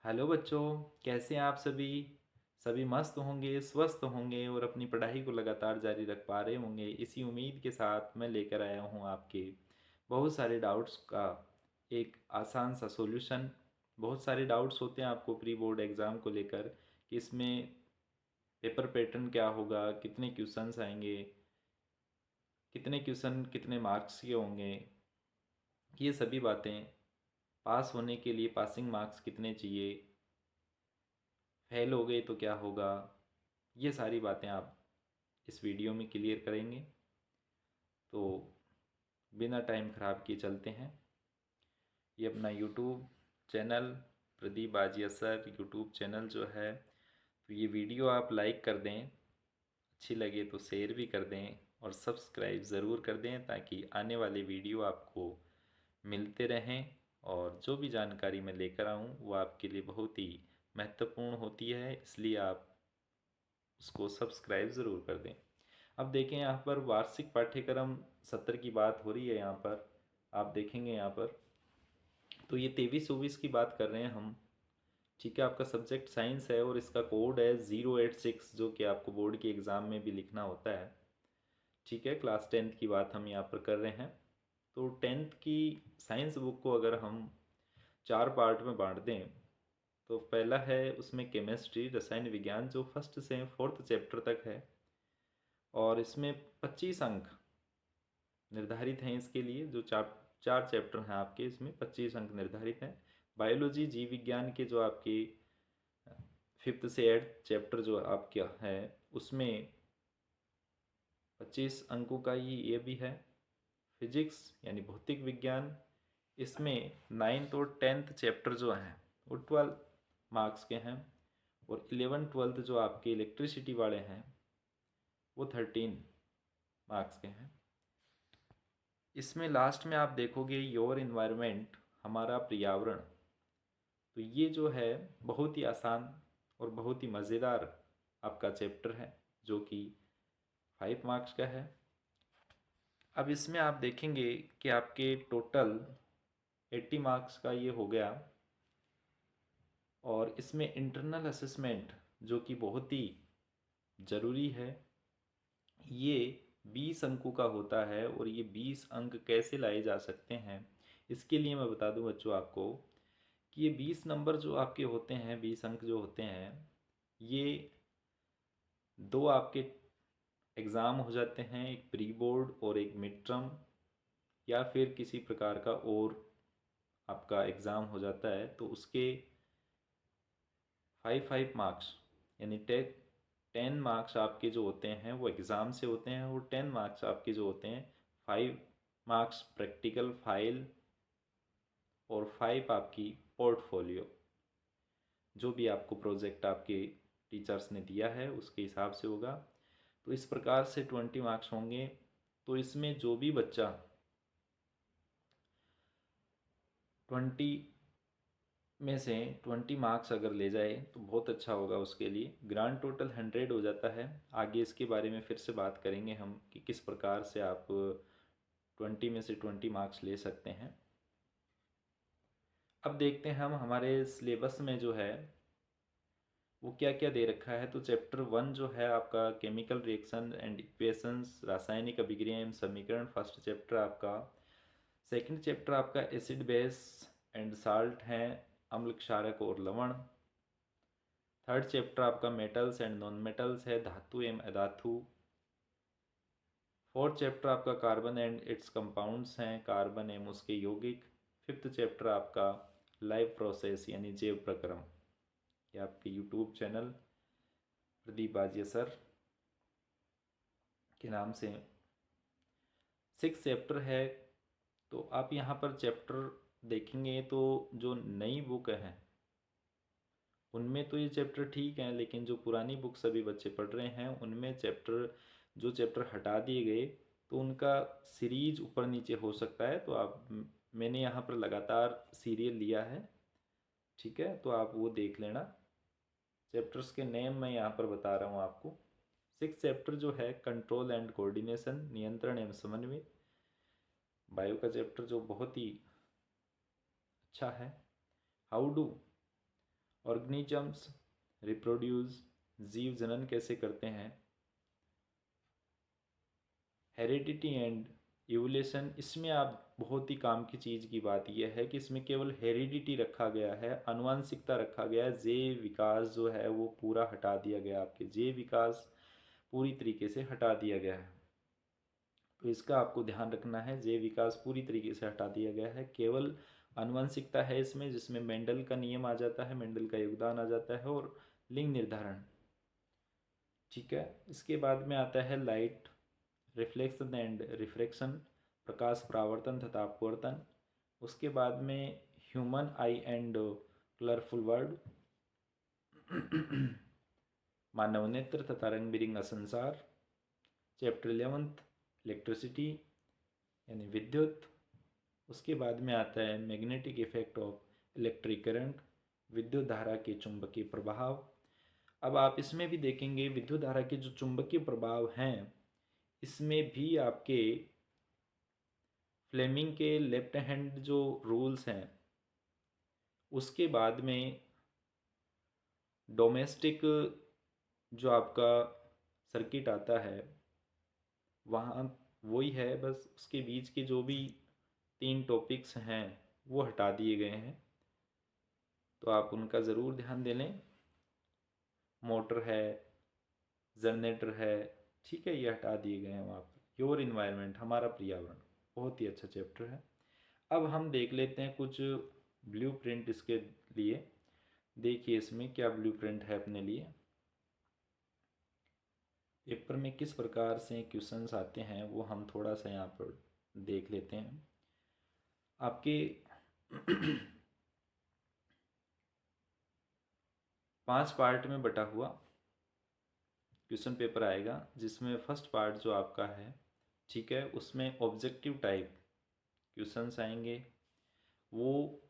Hello बच्चों, कैसे हैं आप सभी। सभी मस्त होंगे, स्वस्थ होंगे और अपनी पढ़ाई को लगातार जारी रख पा रहे होंगे। इसी उम्मीद के साथ मैं लेकर आया हूँ आपके बहुत सारे डाउट्स का एक आसान सा सॉल्यूशन। बहुत सारे डाउट्स होते हैं आपको प्री बोर्ड एग्ज़ाम को लेकर कि इसमें पेपर पैटर्न क्या होगा, कितने क्वेश्चंस आएंगे, कितने क्वेश्चन कितने मार्क्स के होंगे, ये सभी बातें। पास होने के लिए पासिंग मार्क्स कितने चाहिए, फेल हो गए तो क्या होगा, ये सारी बातें आप इस वीडियो में क्लियर करेंगे। तो बिना टाइम ख़राब किए चलते हैं। ये अपना YouTube channel Pradeep Aajiya sir YouTube channel जो है, तो ये वीडियो आप लाइक कर दें, अच्छी लगे तो शेयर भी कर दें और सब्सक्राइब ज़रूर कर दें ताकि आने वाले वीडियो आपको मिलते रहें। और जो भी जानकारी मैं लेकर आऊँ वो आपके लिए बहुत ही महत्वपूर्ण होती है, इसलिए आप उसको सब्सक्राइब ज़रूर कर दें। अब देखें यहाँ पर वार्षिक पाठ्यक्रम सत्र की बात हो रही है। यहाँ पर आप देखेंगे, यहाँ पर तो ये 23-24 की बात कर रहे हैं हम। ठीक है, आपका सब्जेक्ट साइंस है और इसका कोड है 086, जो कि आपको बोर्ड के एग्ज़ाम में भी लिखना होता है। ठीक है, क्लास 10th की बात हम यहाँ पर कर रहे हैं। तो 10th की साइंस बुक को अगर हम 4 पार्ट में बांट दें तो पहला है उसमें केमिस्ट्री रसायन विज्ञान, जो फर्स्ट से फोर्थ चैप्टर तक है और इसमें 25 अंक निर्धारित हैं इसके लिए। जो चार चैप्टर हैं आपके, इसमें 25 अंक निर्धारित हैं। बायोलॉजी जीव विज्ञान के जो आपके फिफ्थ से एट्थ चैप्टर जो आपके है उसमें 25 अंकों का ही ये भी है। फिजिक्स यानी भौतिक विज्ञान, इसमें 9th और 10th चैप्टर जो हैं वो 12 मार्क्स के हैं और 11th-12th जो आपके इलेक्ट्रिसिटी वाले हैं वो 13 मार्क्स के हैं। इसमें लास्ट में आप देखोगे योर इन्वायरमेंट, हमारा पर्यावरण। तो ये जो है बहुत ही आसान और बहुत ही मज़ेदार आपका चैप्टर है, जो कि 5 मार्क्स का है। अब इसमें आप देखेंगे कि आपके टोटल 80 मार्क्स का ये हो गया और इसमें इंटरनल असेसमेंट जो कि बहुत ही ज़रूरी है, ये 20 अंकों का होता है। और ये 20 अंक कैसे लाए जा सकते हैं, इसके लिए मैं बता दूं बच्चों आपको कि ये 20 नंबर जो आपके होते हैं, 20 अंक जो होते हैं, ये दो आपके एग्ज़ाम हो जाते हैं, एक प्री बोर्ड और एक मिड टर्म, या फिर किसी प्रकार का और आपका एग्ज़ाम हो जाता है तो उसके 5 मार्क्स यानी 10 मार्क्स आपके जो होते हैं वो एग्ज़ाम से होते हैं और 10 मार्क्स आपके जो होते हैं 5 मार्क्स प्रैक्टिकल फाइल और 5 आपकी पोर्टफोलियो, जो भी आपको प्रोजेक्ट आपके टीचर्स ने दिया है उसके हिसाब से होगा। तो इस प्रकार से 20 मार्क्स होंगे। तो इसमें जो भी बच्चा 20 में से 20 मार्क्स अगर ले जाए तो बहुत अच्छा होगा उसके लिए। ग्रांड टोटल 100 हो जाता है। आगे इसके बारे में फिर से बात करेंगे हम कि किस प्रकार से आप 20 में से 20 मार्क्स ले सकते हैं। अब देखते हैं हम हमारे सिलेबस में जो है वो क्या क्या दे रखा है। तो चैप्टर 1 जो है आपका केमिकल रिएक्शन एंड इक्वेशंस, रासायनिक अभिक्रिया एवं समीकरण, फर्स्ट चैप्टर आपका। सेकंड चैप्टर आपका एसिड बेस एंड साल्ट है, अम्ल क्षारक और लवण। थर्ड चैप्टर आपका मेटल्स एंड नॉन मेटल्स है, धातु एवं अधातु। फोर्थ चैप्टर आपका कार्बन एंड इट्स कंपाउंड्स हैं, कार्बन एवं उसके यौगिक। फिफ्थ चैप्टर आपका लाइव प्रोसेस यानी जैव प्रक्रम। ये आपके YouTube channel Pradeep Aajiya sir के नाम से 6 चैप्टर है। तो आप यहाँ पर चैप्टर देखेंगे तो जो नई बुक है उनमें तो ये चैप्टर ठीक हैं, लेकिन जो पुरानी बुक सभी बच्चे पढ़ रहे हैं उनमें जो चैप्टर हटा दिए गए तो उनका सीरीज ऊपर नीचे हो सकता है। तो आप मैंने यहाँ पर लगातार सीरियल लिया है, ठीक है, तो आप वो देख लेना। चैप्टर्स के नेम मैं यहाँ पर बता रहा हूँ आपको। 6 चैप्टर जो है कंट्रोल एंड कोऑर्डिनेशन, नियंत्रण एवं समन्वय। बायो का चैप्टर जो बहुत ही अच्छा है। हाउ डू ऑर्गेनिजम्स रिप्रोड्यूस, जीव जनन कैसे करते हैं। हेरिडिटी एंड इवोल्यूशन, इसमें आप बहुत ही काम की चीज़ की बात यह है कि इसमें केवल हेरिडिटी रखा गया है, आनुवंशिकता रखा गया है। जैव विकास जो है वो पूरा हटा दिया गया, आपके जैव विकास पूरी तरीके से हटा दिया गया है। तो इसका आपको ध्यान रखना है, जैव विकास पूरी तरीके से हटा दिया गया है, केवल आनुवंशिकता है इसमें, जिसमें मेंडल का नियम आ जाता है, मेंडल का योगदान आ जाता है, और लिंग निर्धारण। ठीक है, इसके बाद में आता है लाइट रिफ्लेक्शन एंड रिफ्रैक्शन, प्रकाश परावर्तन तथा अपवर्तन। उसके बाद में human eye and colourful world, मानव नेत्र तथा रंग बिरंगा संसार। चैप्टर 11 इलेक्ट्रिसिटी यानी विद्युत। उसके बाद में आता है magnetic effect of electric current, विद्युत धारा के चुंबकीय प्रभाव। अब आप इसमें भी देखेंगे विद्युत धारा के जो चुंबकीय प्रभाव हैं, इसमें भी आपके फ्लेमिंग के लेफ्ट हैंड जो रूल्स हैं, उसके बाद में डोमेस्टिक जो आपका सर्किट आता है वहाँ वही है, बस उसके बीच के जो भी 3 टॉपिक्स हैं वो हटा दिए गए हैं, तो आप उनका ज़रूर ध्यान दे लें। मोटर है, जनरेटर है, ठीक है, ये हटा दिए गए हैं वहाँ पर। योर इन्वायरमेंट, हमारा पर्यावरण, बहुत ही अच्छा चैप्टर है। अब हम देख लेते हैं कुछ ब्लूप्रिंट इसके लिए। देखिए इसमें क्या ब्लूप्रिंट है अपने लिए। पेपर में किस प्रकार से क्वेश्चंस आते हैं वो हम थोड़ा सा यहाँ पर देख लेते हैं। आपके 5 पार्ट में बटा हुआ क्वेश्चन पेपर आएगा, जिसमें फर्स्ट पार्ट जो आपका है, ठीक है, उसमें ऑब्जेक्टिव टाइप क्वेश्चंस आएंगे। वो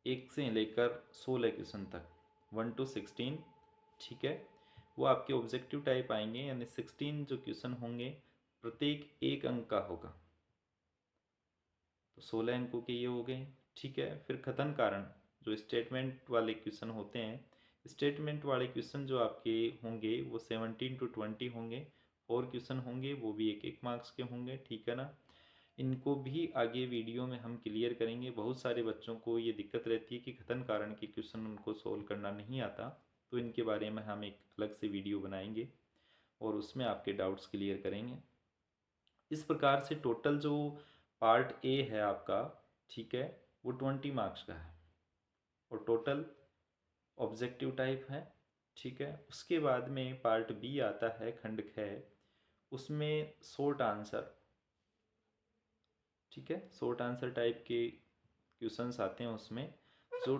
1 से लेकर 16 क्वेश्चन तक, 1 to 16, ठीक है, वो आपके ऑब्जेक्टिव टाइप आएंगे, यानी 16 जो क्वेश्चन होंगे प्रत्येक 1 अंक का होगा, तो 16 अंकों के ये हो गए। ठीक है, फिर कथन कारण जो स्टेटमेंट वाले क्वेश्चन होते हैं, स्टेटमेंट वाले क्वेश्चन जो आपके होंगे वो 17 to 20 होंगे, और क्वेश्चन होंगे वो भी 1-1 मार्क्स के होंगे, ठीक है ना। इनको भी आगे वीडियो में हम क्लियर करेंगे। बहुत सारे बच्चों को ये दिक्कत रहती है कि कथन कारण के क्वेश्चन उनको सोल्व करना नहीं आता, तो इनके बारे में हम एक अलग से वीडियो बनाएंगे और उसमें आपके डाउट्स क्लियर करेंगे। इस प्रकार से टोटल जो पार्ट ए है आपका, ठीक है, वो 20 मार्क्स का है और टोटल ऑब्जेक्टिव टाइप है, ठीक है। उसके बाद में पार्ट बी आता है, खंड ख, उसमें शॉर्ट आंसर, ठीक है, शॉर्ट आंसर टाइप के क्वेश्चंस आते हैं उसमें, जो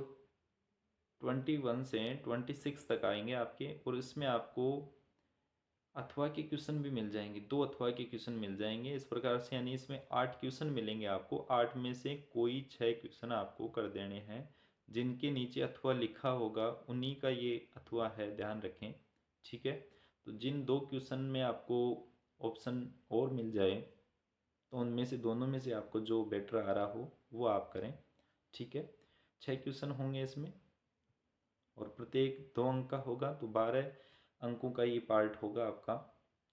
21 से 26 तक आएंगे आपके, और इसमें आपको अथवा के क्वेश्चन भी मिल जाएंगे, 2 अथवा के क्वेश्चन मिल जाएंगे इस प्रकार से, यानी इसमें 8 क्वेश्चन मिलेंगे आपको। 8 में से कोई 6 क्वेश्चन आपको कर देने हैं, जिनके नीचे अथवा लिखा होगा उन्हीं का ये अथवा है, ध्यान रखें, ठीक है। तो जिन 2 क्वेश्चन में आपको ऑप्शन और मिल जाए, तो उनमें से दोनों में से आपको जो बेटर आ रहा हो वो आप करें, ठीक है। 6 क्वेश्चन होंगे इसमें और प्रत्येक 2 अंक का होगा, तो 12 अंकों का ये पार्ट होगा आपका,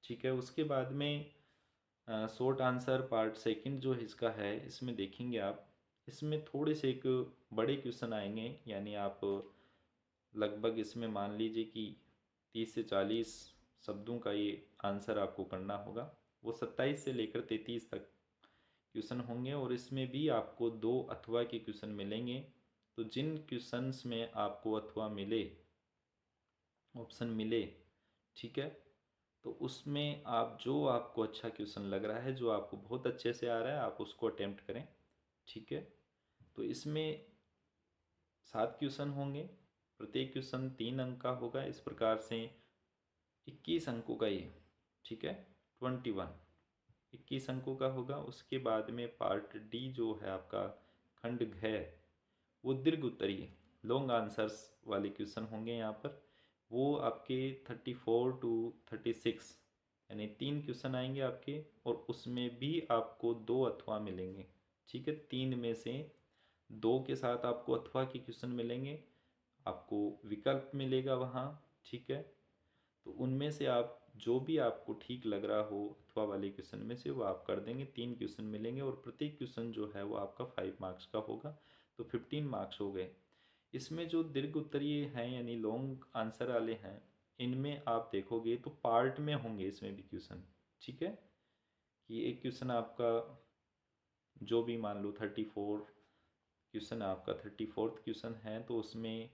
ठीक है। उसके बाद में शॉर्ट आंसर पार्ट सेकंड जो इसका है, इसमें देखेंगे आप, इसमें थोड़े से एक बड़े क्वेश्चन आएंगे, यानी आप लगभग इसमें मान लीजिए कि 30 से 40 शब्दों का ये आंसर आपको करना होगा। वो 27 से लेकर 33 तक क्वेश्चन होंगे, और इसमें भी आपको 2 अथवा के क्वेश्चन मिलेंगे। तो जिन क्वेश्चंस में आपको अथवा मिले, ऑप्शन मिले, ठीक है, तो उसमें आप जो आपको अच्छा क्वेश्चन लग रहा है, जो आपको बहुत अच्छे से आ रहा है, आप उसको अटेम्प्ट करें, ठीक है। तो इसमें 7 क्वेश्चन होंगे, प्रत्येक क्वेश्चन 3 अंक का होगा, इस प्रकार से 21 अंकों का ये, ठीक है, 21 21 अंकों का होगा। उसके बाद में पार्ट डी जो है आपका, खंड घ, वो दीर्घ उत्तरीय लॉन्ग आंसर्स वाले क्वेश्चन होंगे यहाँ पर। वो आपके 34 to 36, यानी 3 क्वेश्चन आएंगे आपके, और उसमें भी आपको 2 अथवा मिलेंगे, ठीक है। 3 में से 2 के साथ आपको अथवा के क्वेश्चन मिलेंगे, आपको विकल्प मिलेगा वहाँ, ठीक है। तो उनमें से आप जो भी आपको ठीक लग रहा हो अथवा वाले क्वेश्चन में से वो आप कर देंगे। 3 क्वेश्चन मिलेंगे और प्रत्येक क्वेश्चन जो है वो आपका 5 मार्क्स का होगा, तो 15 मार्क्स हो गए। इसमें जो दीर्घ उत्तरीय हैं यानी लॉन्ग आंसर वाले हैं, इनमें आप देखोगे तो पार्ट में होंगे इसमें भी क्वेश्चन, ठीक है। कि एक क्वेश्चन आपका जो भी मान लो 34 क्वेश्चन आपका 34th क्वेश्चन है, तो उसमें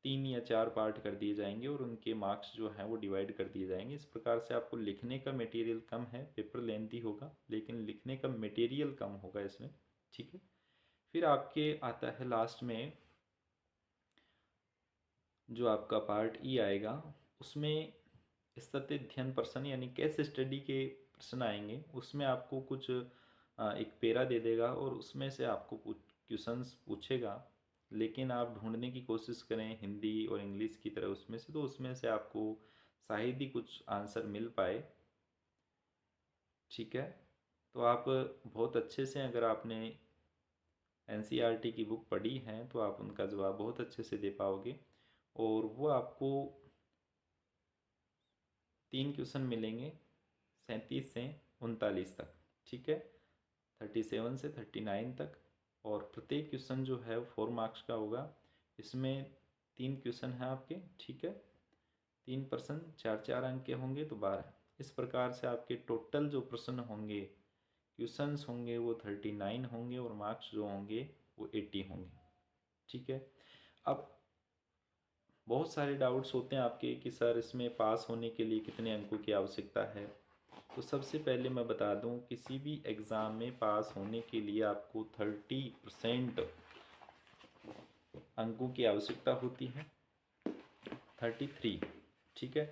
3 या 4 पार्ट कर दिए जाएंगे और उनके मार्क्स जो हैं वो डिवाइड कर दिए जाएंगे। इस प्रकार से आपको लिखने का मटेरियल कम है, पेपर लेंथी होगा लेकिन लिखने का मटेरियल कम होगा इसमें, ठीक है। फिर आपके आता है लास्ट में जो आपका पार्ट ई आएगा, उसमें ध्यन प्रश्न यानी केस स्टडी के प्रश्न आएंगे। उसमें आपको कुछ एक पेरा दे देगा और उसमें से आपको कुछ क्वेश्चंस पूछेगा, लेकिन आप ढूंढने की कोशिश करें हिंदी और इंग्लिश की तरह उसमें से, तो उसमें से आपको शायद ही कुछ आंसर मिल पाए, ठीक है। तो आप बहुत अच्छे से, अगर आपने एनसीईआरटी की बुक पढ़ी है तो आप उनका जवाब बहुत अच्छे से दे पाओगे। और वो आपको 3 क्वेश्चन मिलेंगे 37 से 39 तक, ठीक है। 37 से 39 तक, और प्रत्येक क्वेश्चन जो है 4 मार्क्स का होगा। इसमें 3 क्वेश्चन हैं आपके, ठीक है। 3 प्रश्न 4 4 अंक के होंगे तो 12। इस प्रकार से आपके टोटल जो प्रश्न होंगे, क्वेश्चंस होंगे वो 39 होंगे और मार्क्स जो होंगे वो 80 होंगे, ठीक है। अब बहुत सारे डाउट्स होते हैं आपके कि सर इसमें पास होने के लिए कितने अंकों की आवश्यकता है। तो सबसे पहले मैं बता दूं, किसी भी एग्ज़ाम में पास होने के लिए आपको 30% अंकों की आवश्यकता होती है। 33, ठीक है।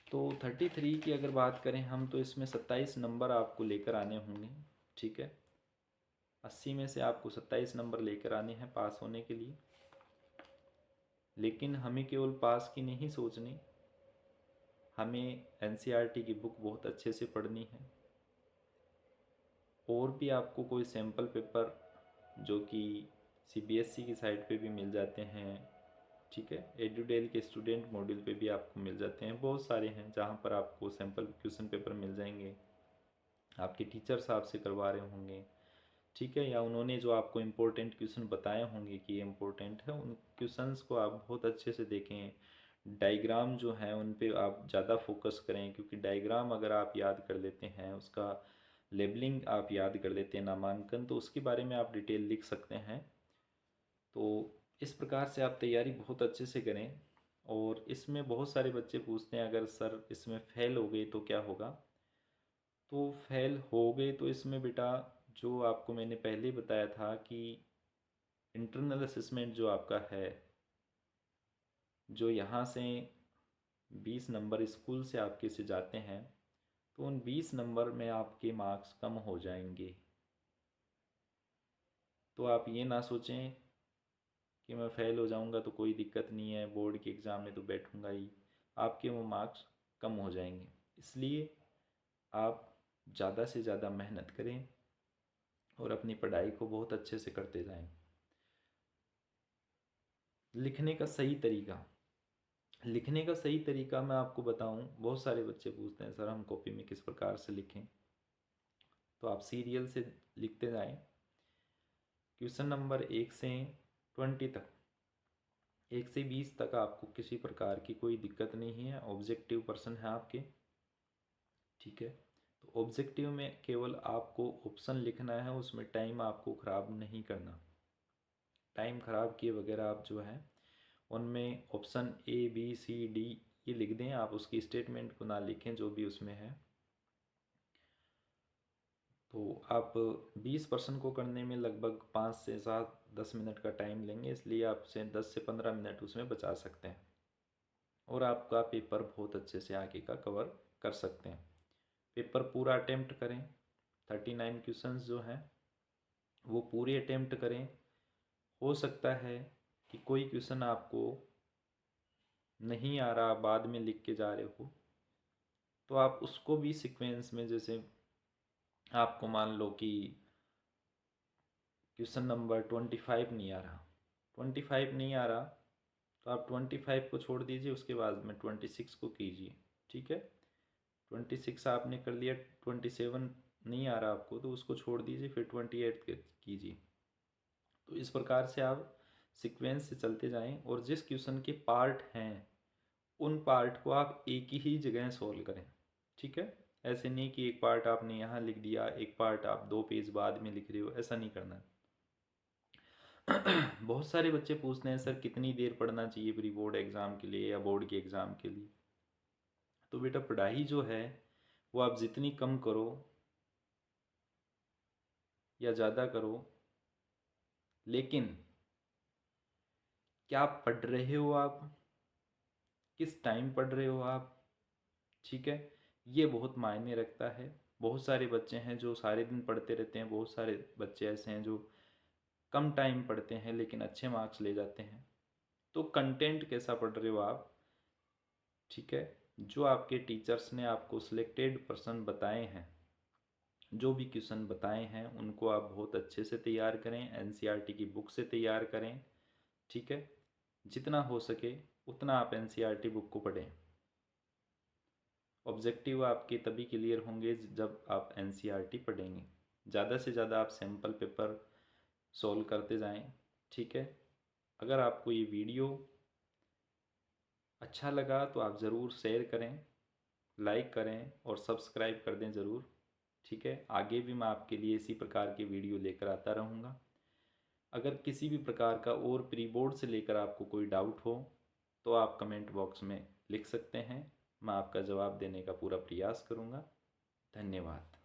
तो 33 की अगर बात करें हम, तो इसमें 27 नंबर आपको लेकर आने होंगे, ठीक है। 80 में से आपको 27 नंबर लेकर आने हैं पास होने के लिए। लेकिन हमें केवल पास की नहीं सोचनी, हमें एनसीईआरटी की बुक बहुत अच्छे से पढ़नी है। और भी आपको कोई सैम्पल पेपर जो कि सीबीएसई की साइट पे भी मिल जाते हैं, ठीक है। एडुडेल के स्टूडेंट मॉड्यूल पे भी आपको मिल जाते हैं, बहुत सारे हैं जहाँ पर आपको सैम्पल क्वेश्चन पेपर मिल जाएंगे। आपके टीचर्स आपसे करवा रहे होंगे, ठीक है, या उन्होंने जो आपको इम्पोर्टेंट क्वेश्चन बताए होंगे कि ये इम्पोर्टेंट है, उन क्वेश्चंस को आप बहुत अच्छे से देखें। डायग्राम जो हैं उन पे आप ज़्यादा फोकस करें, क्योंकि डायग्राम अगर आप याद कर लेते हैं, उसका लेबलिंग आप याद कर लेते हैं, नामांकन, तो उसके बारे में आप डिटेल लिख सकते हैं। तो इस प्रकार से आप तैयारी बहुत अच्छे से करें। और इसमें बहुत सारे बच्चे पूछते हैं अगर सर इसमें फ़ेल हो गए तो क्या होगा। तो फेल हो गए तो इसमें बेटा, जो आपको मैंने पहले ही बताया था कि इंटरनल असेसमेंट जो आपका है, जो यहाँ से 20 नंबर स्कूल से आपके से जाते हैं, तो उन 20 नंबर में आपके मार्क्स कम हो जाएंगे। तो आप ये ना सोचें कि मैं फ़ेल हो जाऊंगा तो कोई दिक्कत नहीं है, बोर्ड के एग्ज़ाम में तो बैठूंगा ही। आपके वो मार्क्स कम हो जाएंगे। इसलिए आप ज़्यादा से ज़्यादा मेहनत करें और अपनी पढ़ाई को बहुत अच्छे से करते जाएं। लिखने का सही तरीका, लिखने का सही तरीका मैं आपको बताऊं, बहुत सारे बच्चे पूछते हैं सर हम कॉपी में किस प्रकार से लिखें। तो आप सीरियल से लिखते जाएं। क्वेश्चन नंबर 1 से 20 तक, 1 से 20 तक आपको किसी प्रकार की कोई दिक्कत नहीं है। ऑब्जेक्टिव प्रश्न है आपके, ठीक है। तो ऑब्जेक्टिव में केवल आपको ऑप्शन लिखना है, उसमें टाइम आपको ख़राब नहीं करना। टाइम ख़राब किए बगैर आप जो है उनमें option A B C D ये लिख दें, आप उसकी स्टेटमेंट को ना लिखें जो भी उसमें है। तो आप 20% को करने में लगभग 5 से 7 10 मिनट का टाइम लेंगे, इसलिए आपसे 10 से 15 मिनट उसमें बचा सकते हैं और आपका पेपर बहुत अच्छे से आगे का कवर कर सकते हैं। पेपर पूरा अटेम्प्ट करें, 39 क्वेश्चंस जो हैं वो पूरे अटेम्प्ट करें। हो सकता है कि कोई क्वेश्चन आपको नहीं आ रहा, बाद में लिख के जा रहे हो, तो आप उसको भी सीक्वेंस में, जैसे आपको मान लो कि क्वेश्चन नंबर 25 नहीं आ रहा, 25 नहीं आ रहा, तो आप 25 को छोड़ दीजिए, उसके बाद में 26 को कीजिए। ठीक है, 26 आपने कर लिया, 27 नहीं आ रहा आपको तो उसको छोड़ दीजिए, फिर 28 कीजिए। तो इस प्रकार से आप सीक्वेंस से चलते जाएं और जिस क्वेश्चन के पार्ट हैं उन पार्ट को आप एक ही जगह सॉल्व करें। ठीक है, ऐसे नहीं कि एक पार्ट आपने यहाँ लिख दिया, एक पार्ट आप 2 पेज बाद में लिख रहे हो, ऐसा नहीं करना। बहुत सारे बच्चे पूछते हैं सर कितनी देर पढ़ना चाहिए प्री बोर्ड एग्ज़ाम के लिए या बोर्ड के एग्ज़ाम के लिए। तो बेटा पढ़ाई जो है वो आप जितनी कम करो या ज़्यादा करो, लेकिन क्या पढ़ रहे हो आप, किस टाइम पढ़ रहे हो आप, ठीक है, ये बहुत मायने रखता है। बहुत सारे बच्चे हैं जो सारे दिन पढ़ते रहते हैं, बहुत सारे बच्चे ऐसे हैं जो कम टाइम पढ़ते हैं लेकिन अच्छे मार्क्स ले जाते हैं। तो कंटेंट कैसा पढ़ रहे हो आप, ठीक है, जो आपके टीचर्स ने आपको सिलेक्टेड पर्सन बताए हैं, जो भी क्वेश्चन बताए हैं उनको आप बहुत अच्छे से तैयार करें, एनसीईआरटी की बुक से तैयार करें। ठीक है, जितना हो सके उतना आप एनसीईआरटी बुक को पढ़ें। ऑब्जेक्टिव आपके तभी क्लियर होंगे जब आप एनसीईआरटी पढ़ेंगे। ज़्यादा से ज़्यादा आप सैम्पल पेपर सॉल्व करते जाएं। ठीक है, अगर आपको ये वीडियो अच्छा लगा तो आप ज़रूर शेयर करें, लाइक करें और सब्सक्राइब कर दें ज़रूर। ठीक है, आगे भी मैं आपके लिए इसी प्रकार की वीडियो लेकर आता रहूँगा। अगर किसी भी प्रकार का और प्री बोर्ड से लेकर आपको कोई डाउट हो तो आप कमेंट बॉक्स में लिख सकते हैं, मैं आपका जवाब देने का पूरा प्रयास करूँगा। धन्यवाद।